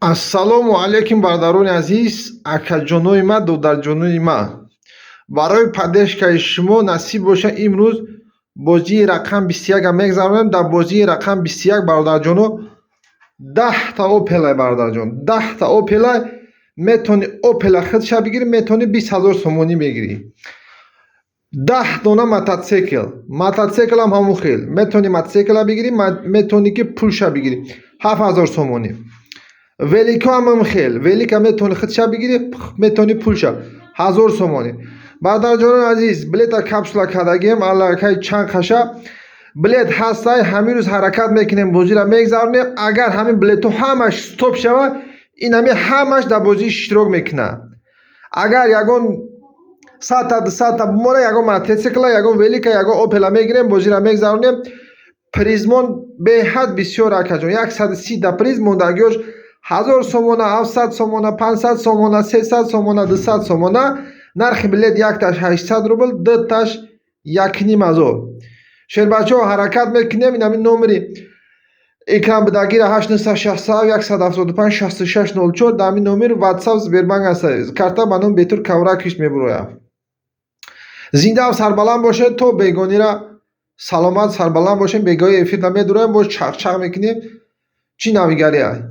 Ассалому алайкум, бародарони азиз, акаҷонои ма, додарҷонои ма. Барои паддержкаи шумо насиб бошад имрӯз бозии рақам 21 мегзаронем. Дар бозии рақам 21 бародарҷоно 10 опелай бародарҷон, 10 опелай метавони опела хидша бигирӣ, метавони 20 000 сомонӣ мегирӣ. 10 дона мототсиклам ҳамун хел, метавони мототсикла бигирӣ, метавони ки пулша бигирӣ 7000 сомонӣ. велико ҳамон хел, велика метавони хидша бигирӣ, метавони пулша 1000 сомонӣ. бародарҷонони азиз, билета капсула кардагием аллакай чанд хаша билет ҳастай, ҳамин рӯз ҳаракат мекунем, бозиро мегзаронем. Агар ҳамин билетҳо ҳамаш стоп шавад, ин ҳамин ҳамаш дар бозӣ иштирок мекунад. Агар ягон 100-200 бумора, ягон мототсикла, ягон велика, ягон опела мегирем, бозиро мегзаронем. Призмон беҳад бисёр акаҷон, 130 да приз мондагиёш 1000 сомона, 700 сомона, 500 сомона, 300 сомона, 200 сомона. Нархи билет якташ 800 рубл, дуташ 1500. шербачаҳо ҳаракат мекунем. Ин ҳамин номери экранбидагира 8967 175 6604. дар ҳамин номер ватсап Сбербанк аст. карта ба номи Бетур Кавракиш мебурояд. зинда сарбаланд бошед, то бегонира саломат сарбаланд бошем. бегаҳои эфир намедуроем, бош чақчақ мекунем. Чӣ навигария